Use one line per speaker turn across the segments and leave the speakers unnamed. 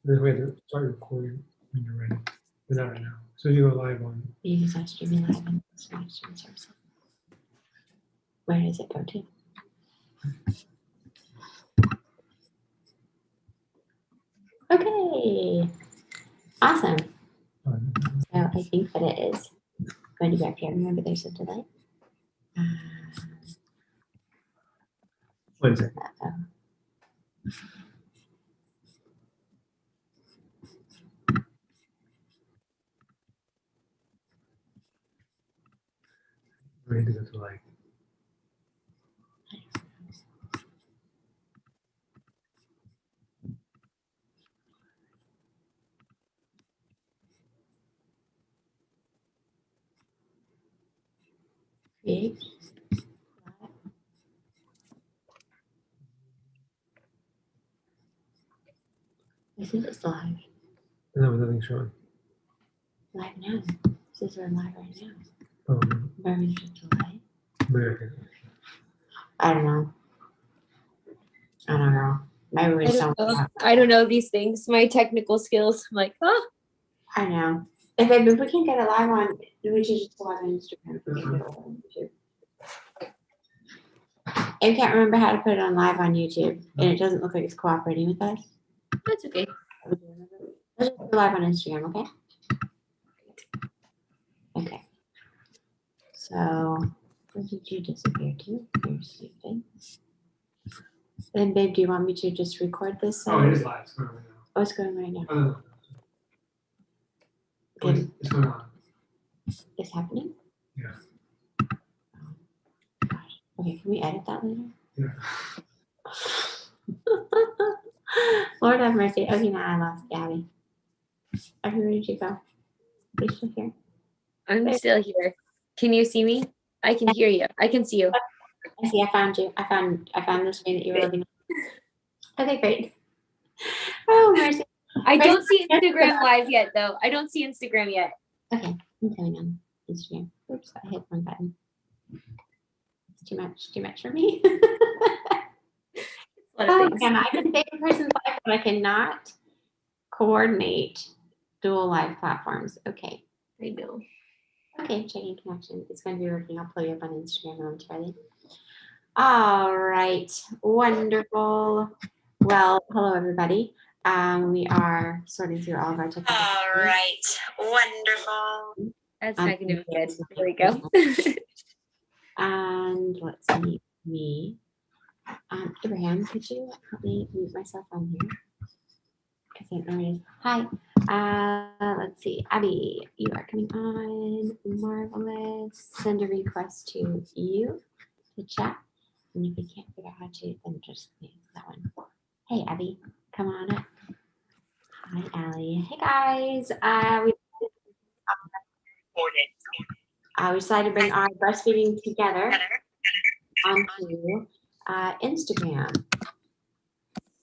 Then we have to start recording when you're ready. But not right now. So you go live on.
You can start streaming live on streaming service. Where does it go to? Okay. Awesome. So I think that it is going to be up here. Remember, there's a delay.
Wednesday. We need to go to like.
Create. I think it's live.
No, nothing's showing.
Live now. This is live right now.
Oh,
Very delay.
American.
I don't know. I don't know. Maybe we just don't.
I don't know these things. My technical skills. I'm like, oh.
I know. If we can't get it live on, we should just go live on Instagram. If we can't get it live on YouTube. I can't remember how to put it on live on YouTube, and it doesn't look like it's cooperating with us.
That's okay.
Let's just go live on Instagram, okay? Okay. So, where did you disappear to? You're sleeping. Then, babe, do you want me to just record this?
Oh, it is live. It's going on right now.
Oh, it's going right now.
Oh, no.
Okay.
It's going on.
It's happening?
Yeah.
Oh, gosh. Okay, can we edit that later?
Yeah.
Lord have mercy. Okay, now I lost Gabby. Abby, where did you go? Are you still here?
I'm still here. Can you see me? I can hear you. I can see you.
I see. I found you. I found the screen that you were looking at. Okay, great. Oh, mercy.
I don't see Instagram live yet, though. I don't see Instagram yet.
Okay, I'm coming on Instagram. Oops, I hit one button. It's too much for me. Oh, man, I can save a person's life, but I cannot coordinate dual live platforms. Okay.
I know.
Okay, checking connection. It's going to be working. I'll pull you up on Instagram momentarily. All right. Wonderful. Well, hello, everybody. We are sorting through all of our technical.
All right. Wonderful. That's not going to be good. There we go.
And let's see me. Abraham, could you help me mute myself on here? Because I don't know where it is. Hi. Let's see. Abby, you are coming on. Marvelous. Send a request to you to chat. And if we can't figure out how to, then just use that one. Hey, Abby, come on up. Hi, Allie. Hey, guys. We decided to bring our breastfeeding together onto Instagram.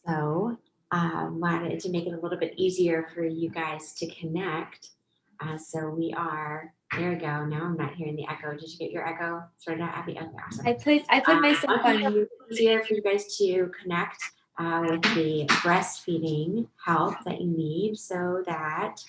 So wanted to make it a little bit easier for you guys to connect. So we are, there we go. Now I'm not hearing the echo. Did you get your echo sorted out, Abby? Okay, awesome.
I put myself on mute.
It's easier for you guys to connect with the breastfeeding help that you need so that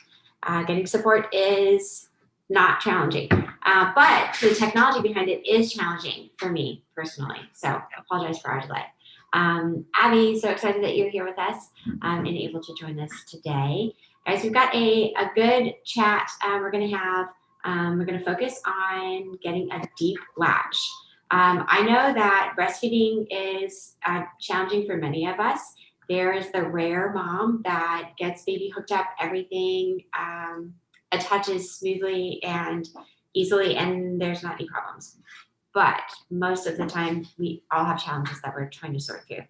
getting support is not challenging. But the technology behind it is challenging for me personally. So I apologize for our delay. Abby, so excited that you're here with us and able to join us today. Guys, we've got a good chat we're going to have. We're going to focus on getting a deep latch. I know that breastfeeding is challenging for many of us. There is the rare mom that gets baby hooked up, everything attaches smoothly and easily, and there's not any problems. But most of the time, we all have challenges that we're trying to sort through.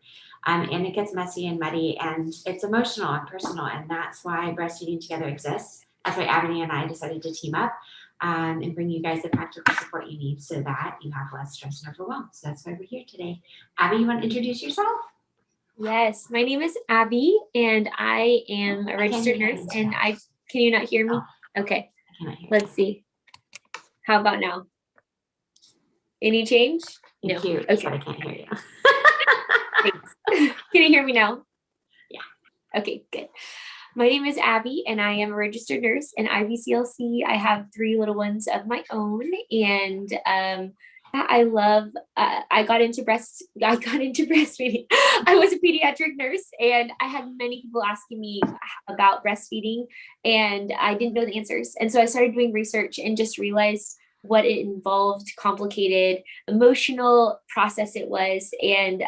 And it gets messy and muddy, and it's emotional and personal, and that's why Breastfeeding Together exists. That's why Abby and I decided to team up and bring you guys the practical support you need so that you have less stress and overwhelm. So that's why we're here today. Abby, you want to introduce yourself?
Yes, my name is Abby, and I am a registered nurse. And can you not hear me? Okay, let's see. How about now? Any change? No.
Okay. I can't hear you.
Thanks. Can you hear me now?
Yeah.
Okay, good. My name is Abby, and I am a registered nurse in IBCLC. I have 3 little ones of my own, and I love. I got into breastfeeding. I was a pediatric nurse, and I had many people asking me about breastfeeding, and I didn't know the answers. And so I started doing research and just realized what it involved, complicated, emotional process it was. And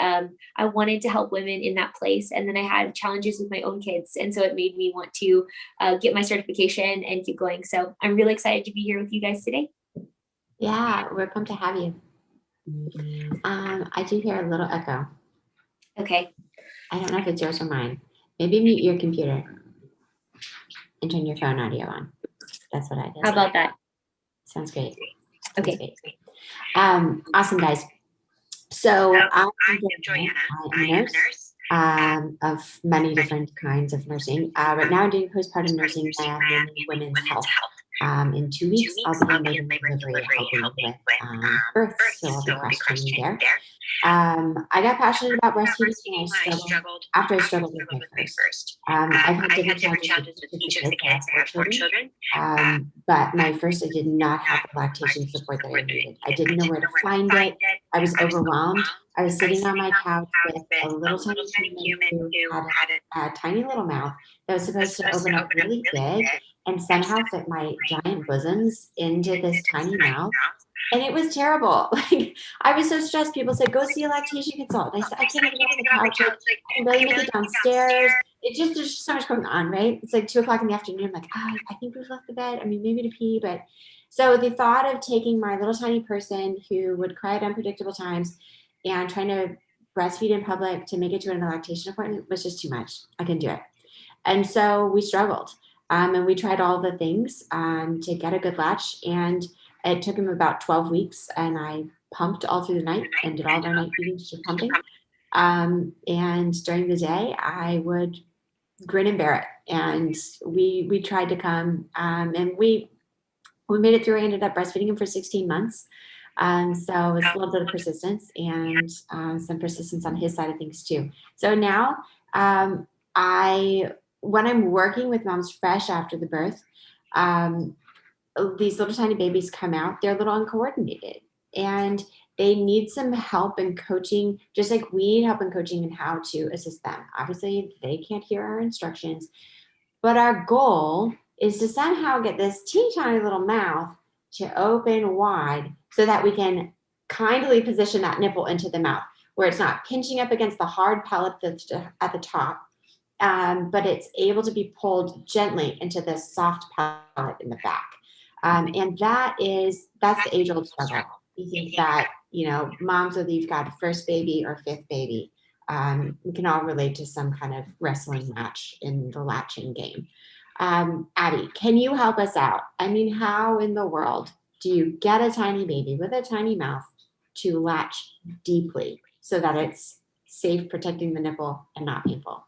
I wanted to help women in that place. And then I had challenges with my own kids. And so it made me want to get my certification and keep going. So I'm really excited to be here with you guys today.
Yeah, we're pumped to have you. I do hear a little echo.
Okay.
I don't know if it's yours or mine. Maybe mute your computer and turn your phone audio on. That's what I did.
How about that?
Sounds great.
Okay.
Sounds great. Awesome, guys. So I'm
Joanna.
I'm a nurse of many different kinds of nursing. Right now I'm doing postpartum nursing and women's health. In 2 weeks, I'll be in labor and delivery helping with birth, so I'll be cross-training there. I got passionate about breastfeeding when I struggled, after I struggled with my first. I've had different challenges with each of the kids. I have 4 children. But my first, I did not have the lactation support that I needed. I didn't know where to find it. I was overwhelmed. I was sitting on my couch with a little tiny human who had a tiny little mouth that was supposed to open up really big and somehow fit my giant bosoms into this tiny mouth. And it was terrible. Like, I was so stressed. People said, go see a lactation consultant. I said, I can't even get on the couch. Like, I can barely make it downstairs. There's just so much going on, right? It's like 2 o'clock in the afternoon. I'm like, I think we've left the bed. I mean, maybe to pee. But so the thought of taking my little tiny person who would cry at unpredictable times and trying to breastfeed in public to make it to an lactation appointment was just too much. I couldn't do it. And so we struggled. And we tried all the things to get a good latch. And it took him about 12 weeks. And I pumped all through the night and did all of our night feedings to pumping. And during the day, I would grin and bear it. And we tried to come. And we made it through. I ended up breastfeeding him for 16 months. So it was a little bit of persistence and some persistence on his side of things too. So now when I'm working with moms fresh after the birth, these little tiny babies come out, they're a little uncoordinated and they need some help and coaching, just like we need help and coaching in how to assist them. Obviously, they can't hear our instructions, but our goal is to somehow get this teeny tiny little mouth to open wide so that we can kindly position that nipple into the mouth where it's not pinching up against the hard pellet that's at the top. But it's able to be pulled gently into this soft pellet in the back. And that's the age-old struggle. You think that, moms, whether you've got a first baby or fifth baby, we can all relate to some kind of wrestling match in the latching game. Abby, can you help us out? I mean, how in the world do you get a tiny baby with a tiny mouth to latch deeply so that it's safe, protecting the nipple and not painful?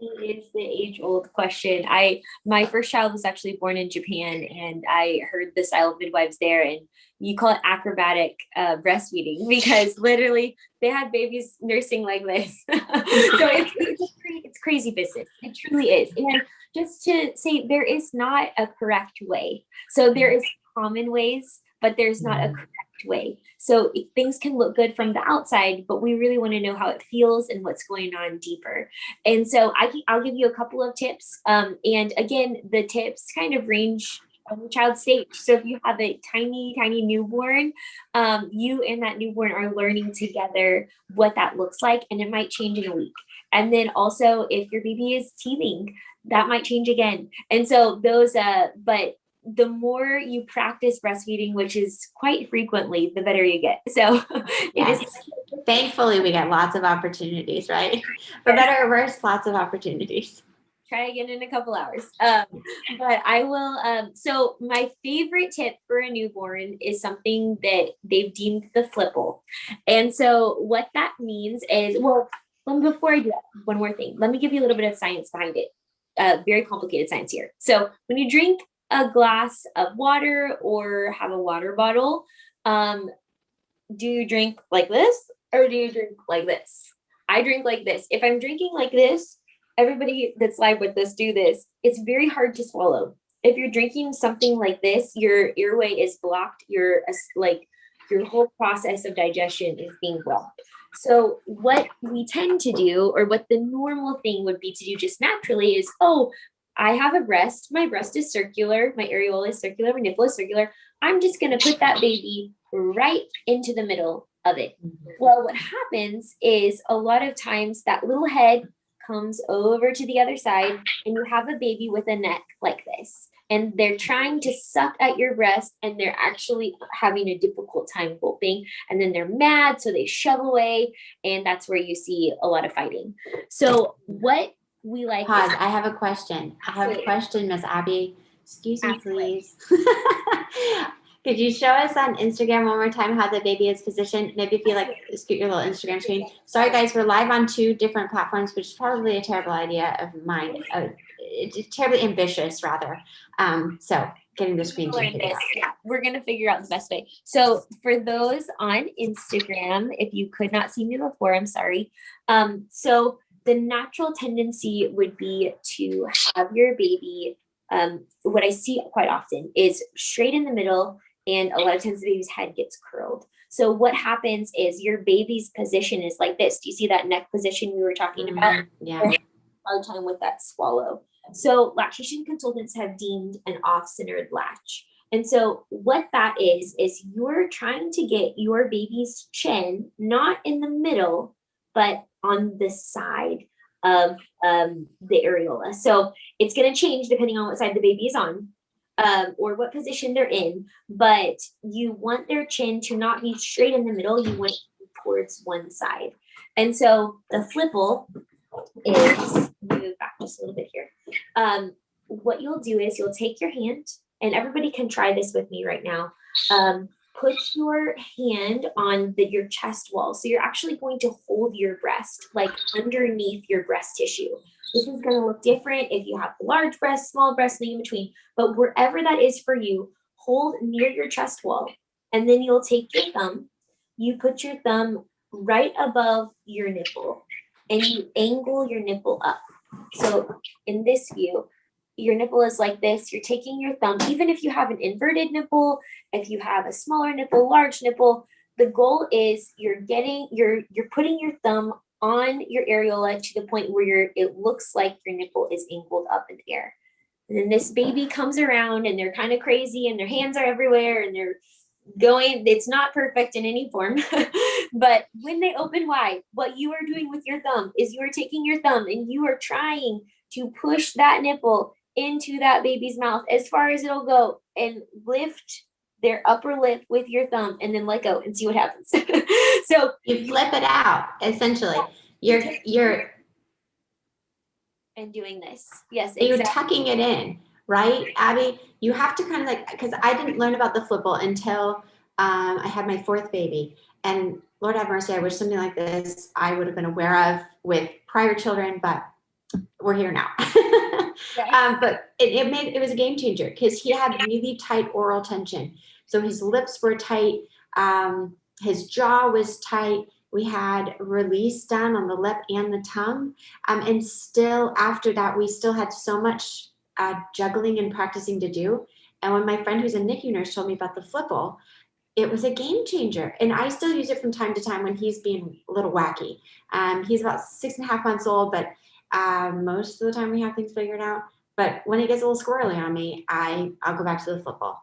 It is the age-old question. My first child was actually born in Japan, and I heard the style of midwives there, and you call it acrobatic breastfeeding because literally they had babies nursing like this. So it's crazy business. It truly is. And just to say, there is not a correct way. So there is common ways, but there's not a correct way. So things can look good from the outside, but we really want to know how it feels and what's going on deeper. And so I'll give you a couple of tips. And again, the tips kind of range on the child's stage. So if you have a tiny, tiny newborn, you and that newborn are learning together what that looks like, and it might change in a week. And then also if your baby is teething, that might change again. And so those, but the more you practice breastfeeding, which is quite frequently, the better you get. So
yes. Thankfully, we get lots of opportunities, right? For better or worse, lots of opportunities.
Try again in a couple hours. But I will. So my favorite tip for a newborn is something that they've deemed the flipple. And so what that means is, well, before I do that, one more thing. Let me give you a little bit of science behind it. Very complicated science here. So when you drink a glass of water or have a water bottle, do you drink like this or do you drink like this? I drink like this. If I'm drinking like this, everybody that's live with us do this. It's very hard to swallow. If you're drinking something like this, your airway is blocked. Your whole process of digestion is being blocked. So what we tend to do, or what the normal thing would be to do just naturally, is, oh, I have a breast. My breast is circular. My areola is circular. My nipple is circular. I'm just going to put that baby right into the middle of it. Well, what happens is a lot of times that little head comes over to the other side, and you have a baby with a neck like this. And they're trying to suck at your breast, and they're actually having a difficult time gulping. And then they're mad, so they shove away. And that's where you see a lot of fighting. So what we like.
Pause. I have a question. Miss Abby. Excuse me, please. Could you show us on Instagram one more time how the baby is positioned? Maybe if you like scoot your little Instagram screen. Sorry, guys, we're live on 2 different platforms, which is probably a terrible idea of mine. It's terribly ambitious, rather. So getting the screen to figure out.
Yeah, we're gonna figure out the best way. So for those on Instagram, if you could not see me before, I'm sorry. So the natural tendency would be to have your baby. What I see quite often is straight in the middle, and a lot of times the baby's head gets curled. So what happens is your baby's position is like this. Do you see that neck position we were talking about?
Yeah.
Hard time with that swallow. So lactation consultants have deemed an off-centered latch. And so what that is you're trying to get your baby's chin not in the middle, but on the side of the areola. So it's going to change depending on what side the baby is on, or what position they're in. But you want their chin to not be straight in the middle. You want it to be towards one side. And so the flipple is, move back just a little bit here. What you'll do is you'll take your hand, and everybody can try this with me right now. Put your hand on your chest wall. So you're actually going to hold your breast like underneath your breast tissue. This is going to look different if you have large breasts, small breasts, in between. But wherever that is for you, hold near your chest wall. And then you'll take your thumb. You put your thumb right above your nipple, and you angle your nipple up. So in this view, your nipple is like this. You're taking your thumb, even if you have an inverted nipple, if you have a smaller nipple, large nipple, the goal is you're putting your thumb on your areola to the point where it looks like your nipple is angled up in the air. And then this baby comes around, and they're kind of crazy, and their hands are everywhere, and they're going, it's not perfect in any form. But when they open wide, what you are doing with your thumb is you are taking your thumb and you are trying to push that nipple into that baby's mouth as far as it'll go, and lift their upper lip with your thumb, and then let go and see what happens. So
you flip it out, essentially. You're
and doing this. Yes,
exactly. You're tucking it in, right, Abby? You have to kind of like, because I didn't learn about the flipple until I had my 4th baby. And Lord have mercy, I wish something like this I would have been aware of with prior children, but we're here now. Yes. But it was a game changer, because he had really tight oral tension. So his lips were tight, his jaw was tight. We had release done on the lip and the tongue. And still after that, we still had so much juggling and practicing to do. And when my friend who's a NICU nurse told me about the flipple, it was a game changer. And I still use it from time to time when he's being a little wacky. He's about 6.5 months old, but most of the time we have things figured out. But when it gets a little squirrely on me, I'll go back to the flipple.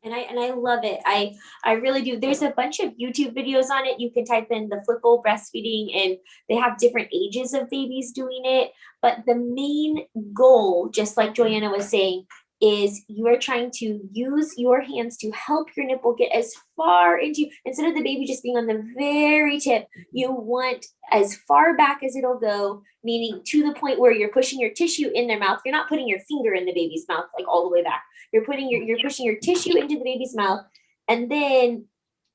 And I love it. I really do. There's a bunch of YouTube videos on it. You can type in the flipple breastfeeding, and they have different ages of babies doing it. But the main goal, just like Joanna was saying, is you are trying to use your hands to help your nipple get as far into, instead of the baby just being on the very tip, you want as far back as it'll go, meaning to the point where you're pushing your tissue in their mouth. You're not putting your finger in the baby's mouth like all the way back. You're pushing your tissue into the baby's mouth, and then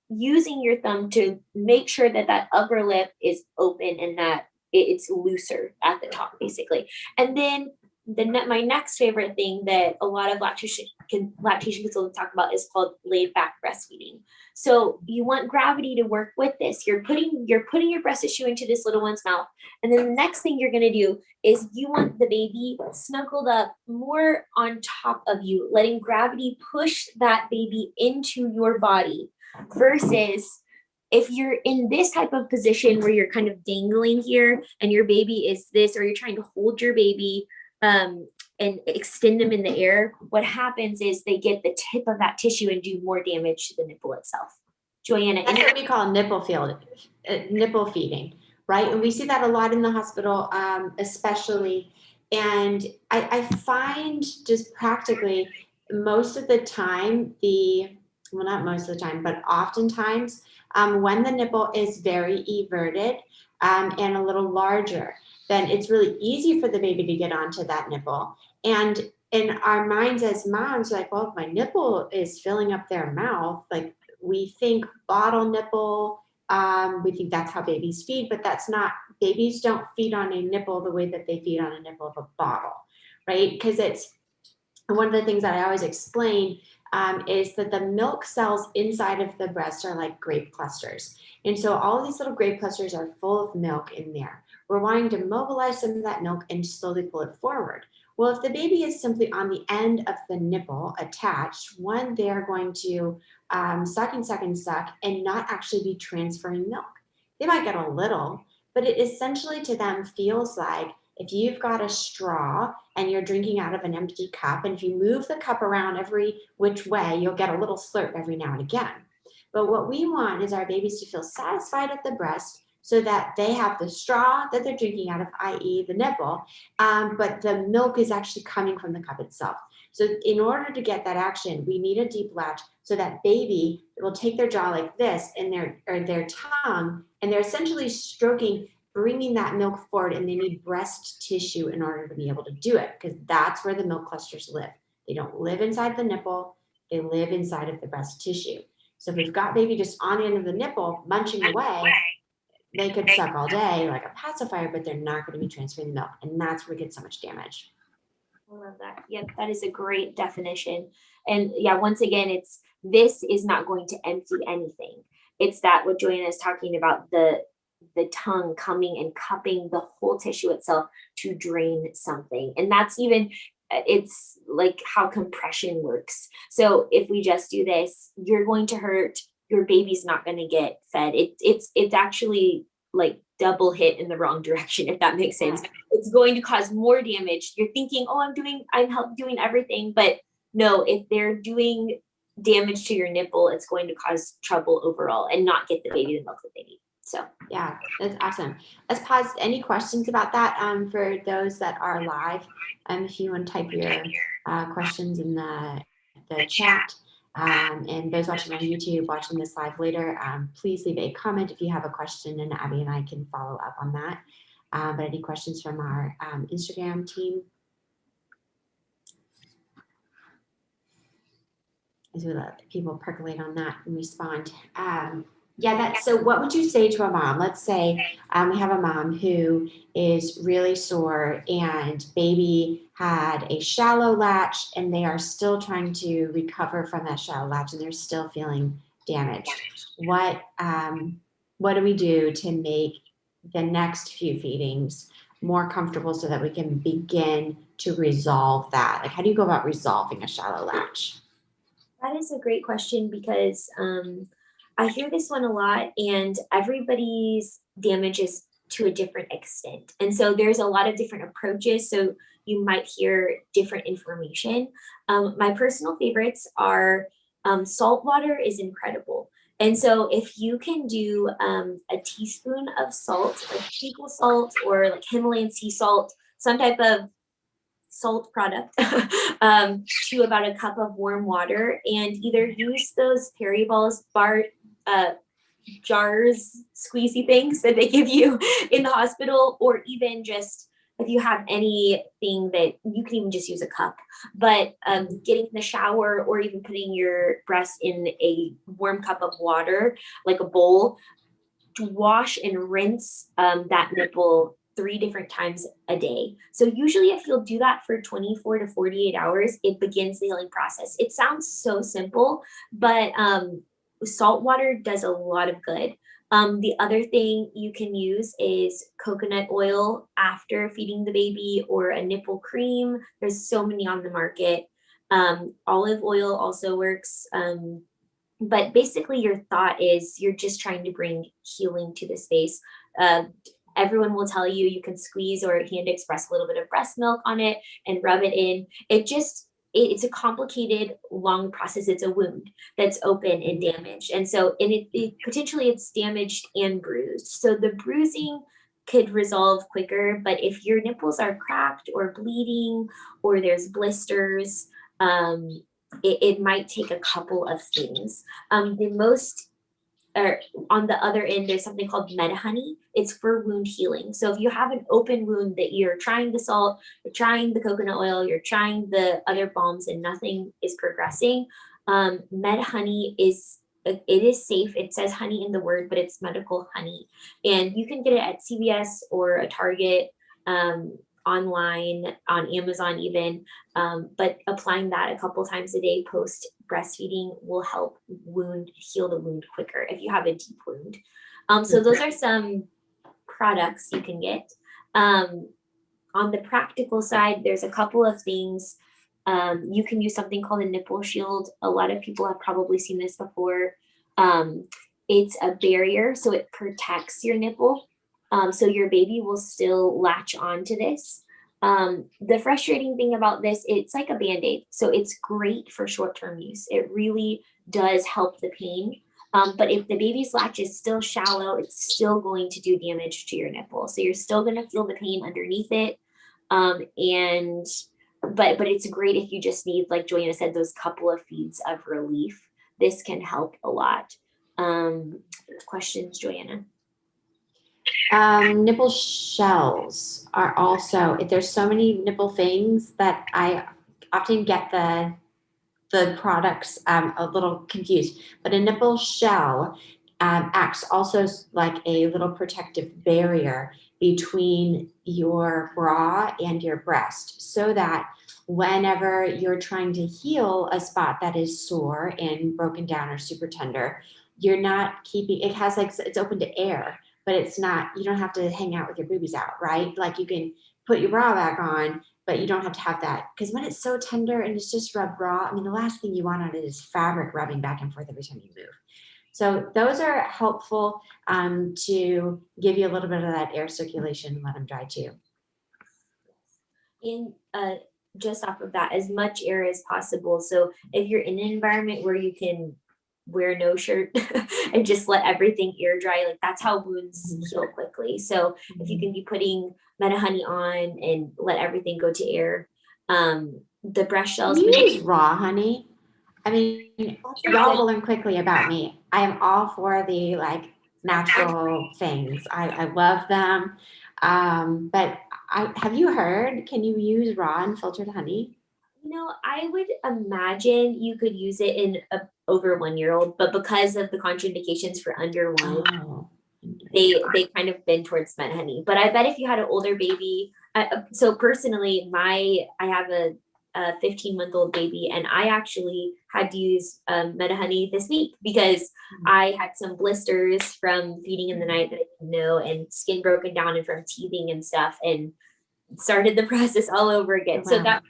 using your thumb to make sure that that upper lip is open and that it's looser at the top, basically. And then my next favorite thing that a lot of lactation consultants talk about is called laid back breastfeeding. So you want gravity to work with this. You're putting your breast tissue into this little one's mouth. And then the next thing you're going to do is you want the baby snuggled up more on top of you, letting gravity push that baby into your body, versus if you're in this type of position where you're kind of dangling here and your baby is this, or you're trying to hold your baby and extend them in the air, what happens is they get the tip of that tissue and do more damage to the nipple itself. Joanna.
That's what we call nipple feeding, right? And we see that a lot in the hospital, especially. And I find just practically most of the time, well, not most of the time, but oftentimes when the nipple is very everted and a little larger, then it's really easy for the baby to get onto that nipple. And in our minds as moms, like, well, if my nipple is filling up their mouth, like we think bottle nipple, we think that's how babies feed, but that's not. Babies don't feed on a nipple the way that they feed on a nipple of a bottle, right? Because it's one of the things that I always explain is that the milk cells inside of the breast are like grape clusters. And so all of these little grape clusters are full of milk in there. We're wanting to mobilize some of that milk and slowly pull it forward. Well, if the baby is simply on the end of the nipple attached, one, they're going to suck and suck and suck and not actually be transferring milk. They might get a little, but it essentially to them feels like if you've got a straw and you're drinking out of an empty cup, and if you move the cup around every which way, you'll get a little slurp every now and again. But what we want is our babies to feel satisfied at the breast so that they have the straw that they're drinking out of, i.e. the nipple, but the milk is actually coming from the cup itself. So in order to get that action, we need a deep latch so that baby will take their jaw like this and their tongue, and they're essentially stroking, bringing that milk forward, and they need breast tissue in order to be able to do it, because that's where the milk clusters live. They don't live inside the nipple, they live inside of the breast tissue. So if we've got baby just on the end of the nipple munching away, they could suck all day like a pacifier, but they're not going to be transferring the milk, and that's where we get so much damage.
I love that. Yep, that is a great definition. And yeah, once again, this is not going to empty anything. It's that what Joanna is talking about, the tongue coming and cupping the whole tissue itself to drain something. And that's even, it's like how compression works. So if we just do this, you're going to hurt, your baby's not going to get fed. It's actually like double hit in the wrong direction, if that makes sense. It's going to cause more damage. You're thinking, oh, I'm doing everything, but no, if they're doing damage to your nipple, it's going to cause trouble overall and not get the baby the milk that they need. So
yeah, that's awesome. Let's pause. Any questions about that for those that are live? If you want to type your questions in the chat. And those watching on YouTube, watching this live later, please leave a comment if you have a question, and Abby and I can follow up on that. But any questions from our Instagram team? As we let people percolate on that and respond. So what would you say to a mom? Let's say we have a mom who is really sore and baby had a shallow latch and they are still trying to recover from that shallow latch and they're still feeling damaged. What do we do to make the next few feedings more comfortable so that we can begin to resolve that? Like, how do you go about resolving a shallow latch?
That is a great question, because I hear this one a lot, and everybody's damage is to a different extent. And so there's a lot of different approaches. So you might hear different information. My personal favorites are salt water is incredible. And so if you can do a teaspoon of salt, like table salt or like Himalayan sea salt, some type of salt product to about a cup of warm water, and either use those Perry balls jars, squeezy things that they give you in the hospital, or even just if you have anything that you can even just use a cup, but getting in the shower or even putting your breast in a warm cup of water, like a bowl, to wash and rinse that nipple 3 different times a day. So usually if you'll do that for 24 to 48 hours, it begins the healing process. It sounds so simple, but salt water does a lot of good. The other thing you can use is coconut oil after feeding the baby, or a nipple cream. There's so many on the market. Olive oil also works. But basically your thought is you're just trying to bring healing to the space. Everyone will tell you you can squeeze or hand express a little bit of breast milk on it and rub it in. It's a complicated, long process. It's a wound that's open and damaged. And so potentially it's damaged and bruised. So the bruising could resolve quicker, but if your nipples are cracked or bleeding, or there's blisters, it might take a couple of things. On the other end, there's something called Honey. It's for wound healing. So if you have an open wound that you're trying the salt, you're trying the coconut oil, you're trying the other balms, and nothing is progressing, Honey is safe. It says honey in the word, but it's medical honey, and you can get it at CVS or a Target, online, on Amazon even. But applying that a couple times a day post breastfeeding will help heal the wound quicker if you have a deep wound. So those are some products you can get. On the practical side, there's a couple of things. You can use something called a nipple shield. A lot of people have probably seen this before. It's a barrier, so it protects your nipple. So your baby will still latch on to this. The frustrating thing about this, it's like a Band-Aid. So it's great for short-term use. It really does help the pain. But if the baby's latch is still shallow, it's still going to do damage to your nipple. So you're still going to feel the pain underneath it. But it's great if you just need, like Joanna said, those couple of feeds of relief. This can help a lot. Questions, Joanna?
Nipple shells are also, there's so many nipple things that I often get the products a little confused, but a nipple shell acts also like a little protective barrier between your bra and your breast, so that whenever you're trying to heal a spot that is sore and broken down or super tender, you're not keeping, it has like, it's open to air, but it's not, you don't have to hang out with your boobies out, right? Like you can put your bra back on, but you don't have to have that. Because when it's so tender and it's just rubbed raw, I mean, the last thing you want on it is fabric rubbing back and forth every time you move. So those are helpful to give you a little bit of that air circulation and let them dry too.
And just off of that, as much air as possible. So if you're in an environment where you can wear no shirt and just let everything air dry, like that's how wounds heal quickly. So if you can be putting Honey on and let everything go to air. The breast shells.
You use raw honey. I mean, y'all will learn quickly about me. I am all for the like natural things. I love them. But have you heard, can you use raw unfiltered honey?
You know, I would imagine you could use it in over 1-year-old, but because of the contraindications for under 1, they kind of bend towards Honey. But I bet if you had an older baby, so personally, I have a 15-month-old baby, and I actually had to use Honey this week because I had some blisters from feeding in the night that I didn't know, and skin broken down and from teething and stuff, and started the process all over again. Wow. So that,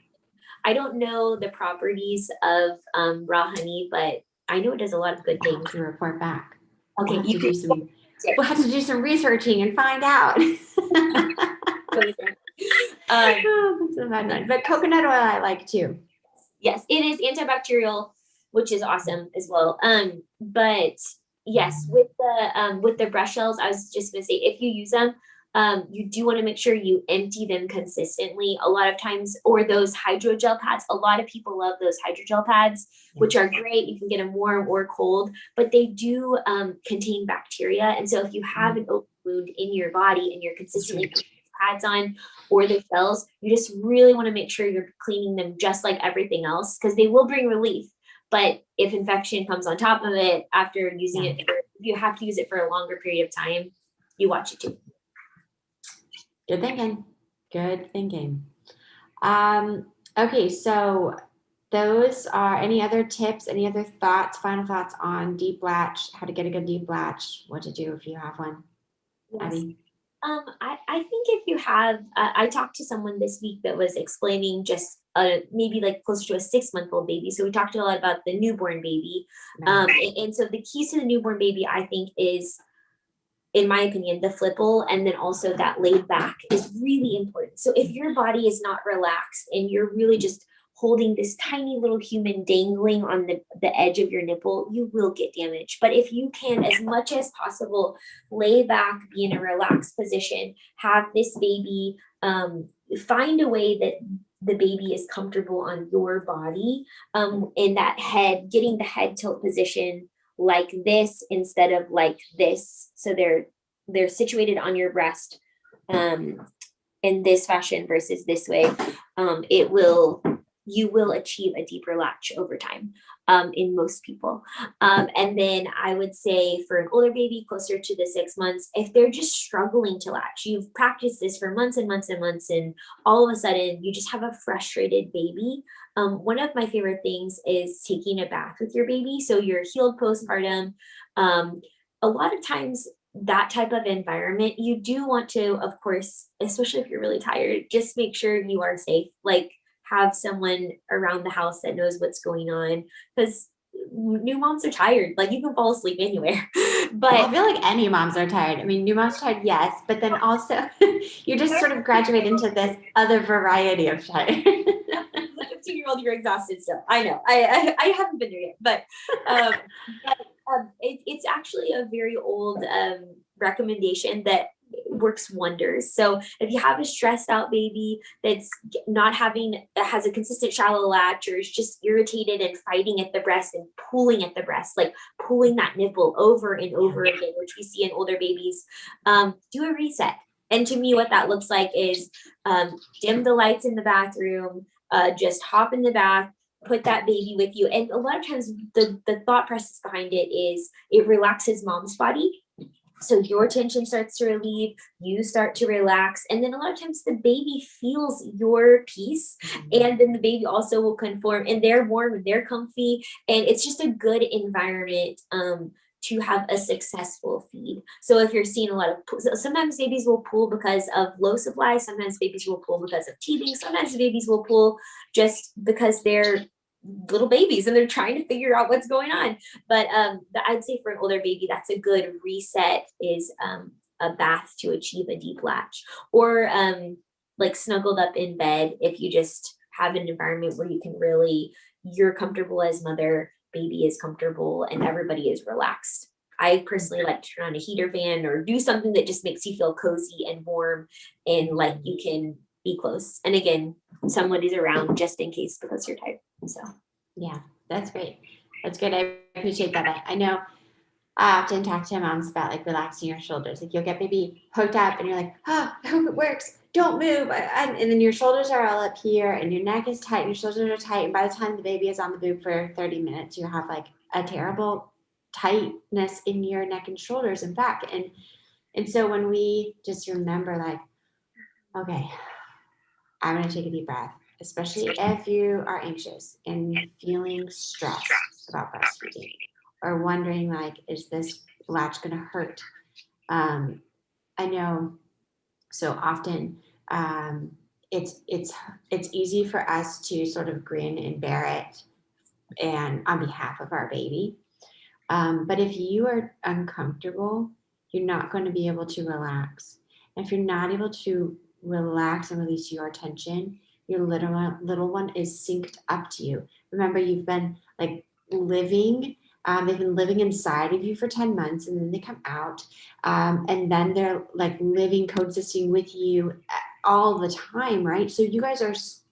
I don't know the properties of raw honey, but I know it does a lot of good things.
I'll have to report back.
Okay,
we'll have to do some researching and find out. That's a bad one. But coconut oil I like too.
Yes, it is antibacterial, which is awesome as well. But yes, with the breast shells, I was just gonna say, if you use them, you do want to make sure you empty them consistently. A lot of times, or those hydrogel pads. A lot of people love those hydrogel pads, which are great. You can get them warm or cold, but they do contain bacteria. And so if you have an open wound in your body and you're consistently putting pads on or the shells, you just really want to make sure you're cleaning them just like everything else, because they will bring relief. But if infection comes on top of it after using it, if you have to use it for a longer period of time, you watch it too.
Good thinking. Good thinking. Okay, so those are any other tips, any other thoughts, final thoughts on deep latch, how to get a good deep latch, what to do if you have one,
Yes.
Abby?
I think if you have, I talked to someone this week that was explaining just maybe like closer to a 6-month-old baby. So we talked a lot about the newborn baby. And so the keys to the newborn baby, I think, is, in my opinion, the flipple and then also that laid back is really important. So if your body is not relaxed and you're really just holding this tiny little human dangling on the edge of your nipple, you will get damage. But if you can, as much as possible, lay back, be in a relaxed position, have this baby, find a way that the baby is comfortable on your body, in that head, getting the head tilt position like this instead of like this. So they're situated on your breast, in this fashion versus this way. You will achieve a deeper latch over time, in most people. And then I would say for an older baby closer to the 6 months, if they're just struggling to latch, you've practiced this for months and months and months, and all of a sudden you just have a frustrated baby. One of my favorite things is taking a bath with your baby. So you're healed postpartum. A lot of times that type of environment, you do want to, of course, especially if you're really tired, just make sure you are safe. Like, have someone around the house that knows what's going on, because new moms are tired. Like, you can fall asleep anywhere. But
I feel like any moms are tired. I mean, new moms are tired, yes, but then also you just sort of graduate into this other variety of tired.
15-year-old, you're exhausted still. I know. I haven't been there yet, but it's actually a very old recommendation that works wonders. So if you have a stressed out baby that's that has a consistent shallow latch, or is just irritated and fighting at the breast and pulling at the breast, like pulling that nipple over and over again, which we see in older babies, do a reset. And to me, what that looks like is dim the lights in the bathroom, just hop in the bath, put that baby with you. And a lot of times the thought process behind it is it relaxes mom's body. So your tension starts to relieve, you start to relax. And then a lot of times the baby feels your peace, and then the baby also will conform, and they're warm and they're comfy. And it's just a good environment to have a successful feed. So if you're seeing a lot of, sometimes babies will pull because of low supply, sometimes babies will pull because of teething, sometimes babies will pull just because they're little babies and they're trying to figure out what's going on. But I'd say for an older baby, that's a good reset, is a bath to achieve a deep latch, or like snuggled up in bed. If you just have an environment where you can really, you're comfortable as mother, baby is comfortable, and everybody is relaxed. I personally like to turn on a heater fan or do something that just makes you feel cozy and warm and like you can be close. And again, someone is around just in case because you're tired. So
yeah, that's great. That's good. I appreciate that. I know I often talk to moms about like relaxing your shoulders. Like, you'll get maybe hooked up and you're like, oh, I hope it works. Don't move. And then your shoulders are all up here and your neck is tight and your shoulders are tight. And by the time the baby is on the boob for 30 minutes, you have like a terrible tightness in your neck and shoulders and back. And so when we just remember, like, okay, I'm going to take a deep breath, especially if you are anxious and feeling stressed about breastfeeding, or wondering, like, is this latch going to hurt? I know so often it's easy for us to sort of grin and bear it, and on behalf of our baby. But if you are uncomfortable, you're not going to be able to relax. And if you're not able to relax and release your tension, your little one is synced up to you. Remember, you've been like living, they've been living inside of you for 10 months, and then they come out, and then they're like living, coexisting with you all the time, right? So you guys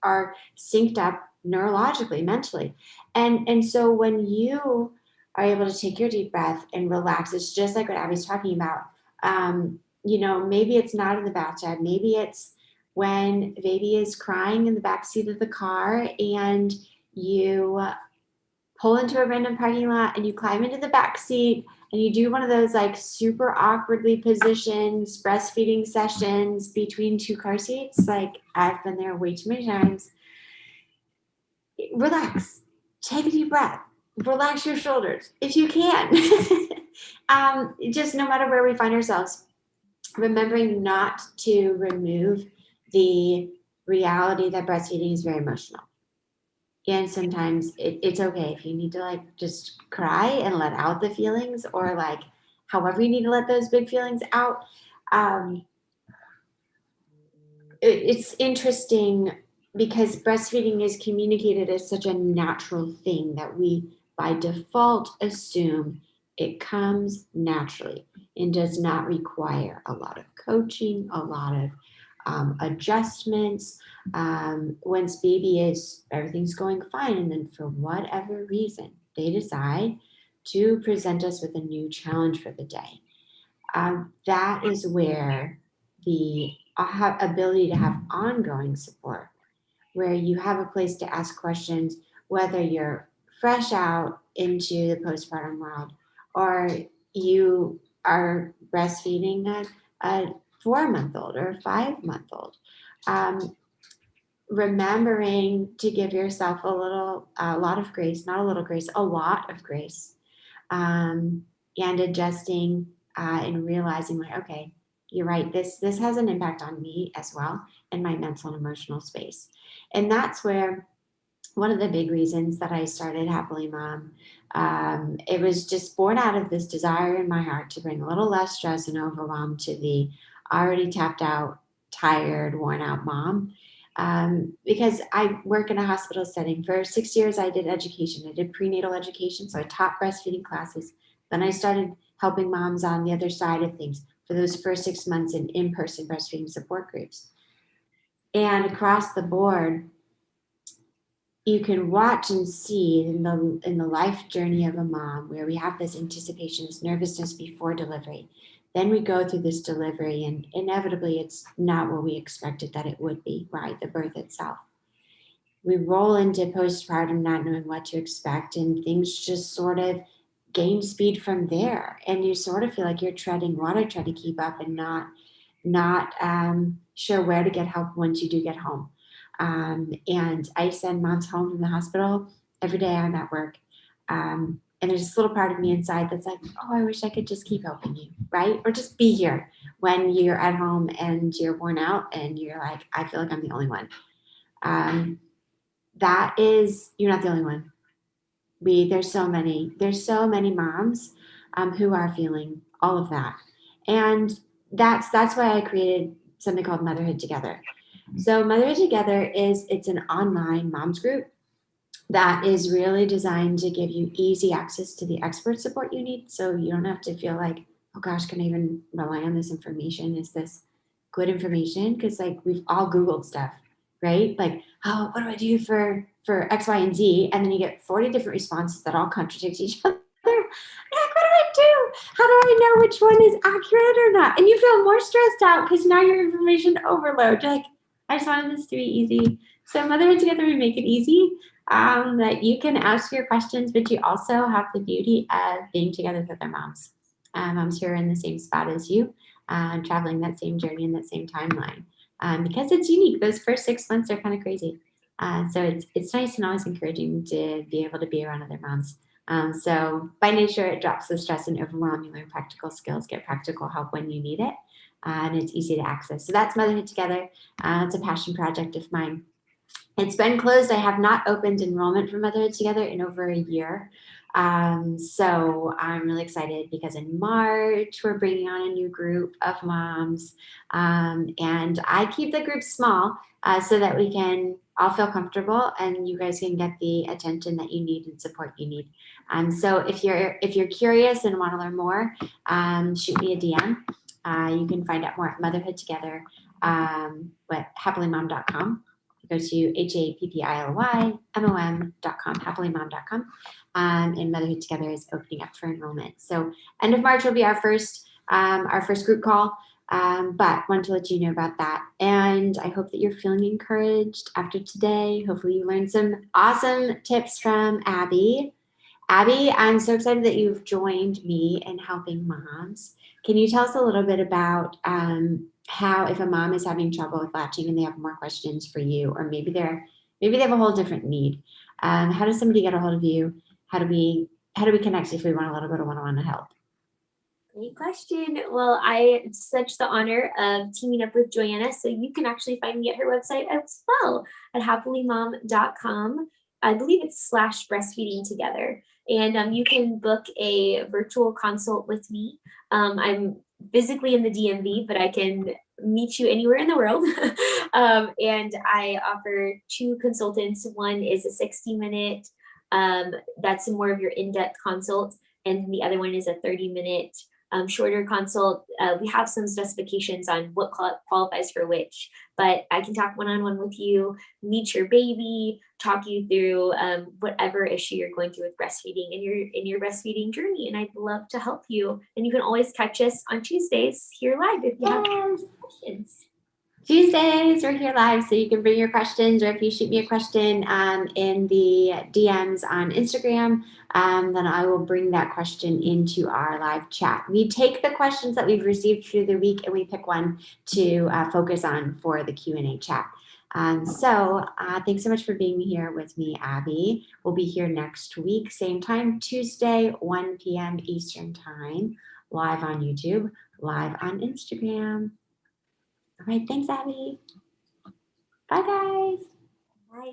are synced up neurologically, mentally. And so when you are able to take your deep breath and relax, it's just like what Abby's talking about. Maybe it's not in the bathtub. Maybe it's when baby is crying in the back seat of the car and you pull into a random parking lot and you climb into the back seat and you do one of those like super awkwardly positioned breastfeeding sessions between two car seats, like I've been there way too many times, relax, take a deep breath, relax your shoulders if you can. Just no matter where we find ourselves, remembering not to remove the reality that breastfeeding is very emotional. And sometimes it's okay if you need to like just cry and let out the feelings, or like however you need to let those big feelings out. It's interesting because breastfeeding is communicated as such a natural thing that we by default assume it comes naturally and does not require a lot of coaching, a lot of adjustments. Once baby is, everything's going fine, and then for whatever reason, they decide to present us with a new challenge for the day. That is where the ability to have ongoing support, where you have a place to ask questions, whether you're fresh out into the postpartum world or you are breastfeeding a 4-month-old or a 5-month-old. Remembering to give yourself a lot of grace, not a little grace, a lot of grace, and adjusting and realizing like, okay, you're right, this has an impact on me as well and my mental and emotional space. And that's where one of the big reasons that I started Happily Mom, it was just born out of this desire in my heart to bring a little less stress and overwhelm to the already tapped out, tired, worn out mom. Because I work in a hospital setting. For 6 years, I did education. I did prenatal education, so I taught breastfeeding classes. Then I started helping moms on the other side of things for those first 6 months in in-person breastfeeding support groups. And across the board, you can watch and see in the life journey of a mom where we have this anticipation, this nervousness before delivery. Then we go through this delivery and inevitably it's not what we expected that it would be, right? The birth itself. We roll into postpartum not knowing what to expect, and things just sort of gain speed from there. And you sort of feel like you're treading water, trying to keep up and not sure where to get help once you do get home. And I send moms home from the hospital every day I'm at work. And there's this little part of me inside that's like, oh, I wish I could just keep helping you, right? Or just be here when you're at home and you're worn out and you're like, I feel like I'm the only one. That is, you're not the only one. There's so many moms who are feeling all of that. And that's why I created something called Motherhood Together. So Motherhood Together it's an online moms group that is really designed to give you easy access to the expert support you need. So you don't have to feel like, oh gosh, can I even rely on this information? Is this good information? Because like we've all Googled stuff, right? Like, oh, what do I do for X, Y, and Z? And then you get 40 different responses that all contradict each other. Like, what do I do? How do I know which one is accurate or not? And you feel more stressed out because now you're information overload. You're like, I just wanted this to be easy. So Motherhood Together, we make it easy that you can ask your questions, but you also have the beauty of being together with other moms. Moms who are in the same spot as you, traveling that same journey in that same timeline. Because it's unique. Those first 6 months are kind of crazy. So it's nice and always encouraging to be able to be around other moms. So by nature, it drops the stress and overwhelm. You learn practical skills, get practical help when you need it. And it's easy to access. So that's Motherhood Together. It's a passion project of mine. It's been closed. I have not opened enrollment for Motherhood Together in over a year. So I'm really excited because in March, we're bringing on a new group of moms. And I keep the group small so that we can all feel comfortable and you guys can get the attention that you need and support you need. So if you're curious and want to learn more, shoot me a DM. You can find out more at Motherhood Together, happilymom.com. Go to happilymom.com, happilymom.com. And Motherhood Together is opening up for enrollment. So end of March will be our first group call. But wanted to let you know about that. And I hope that you're feeling encouraged after today. Hopefully you learned some awesome tips from Abby. Abby, I'm so excited that you've joined me in helping moms. Can you tell us a little bit about how, if a mom is having trouble with latching and they have more questions for you, or maybe they have a whole different need? How does somebody get a hold of you? How do we connect if we want a little bit of one-on-one help?
Great question. Well, I such the honor of teaming up with Joanna. So you can actually find me at her website as well at happilymom.com. I believe it's /breastfeeding together. And you can book a virtual consult with me. I'm physically in the DMV, but I can meet you anywhere in the world. And I offer 2 consultants. One is a 60-minute, that's more of your in-depth consult. And the other one is a 30-minute shorter consult. We have some specifications on what qualifies for which, but I can talk one-on-one with you, meet your baby, talk you through whatever issue you're going through with breastfeeding in your breastfeeding journey. And I'd love to help you. And you can always catch us on Tuesdays here live if you have questions.
Tuesdays, we're here live, so you can bring your questions, or if you shoot me a question in the DMs on Instagram, then I will bring that question into our live chat. We take the questions that we've received through the week and we pick one to focus on for the Q&A chat. So thanks so much for being here with me, Abby. We'll be here next week, same time, Tuesday, 1 p.m. Eastern time, live on YouTube, live on Instagram. All right, thanks, Abby. Bye, guys.
Bye.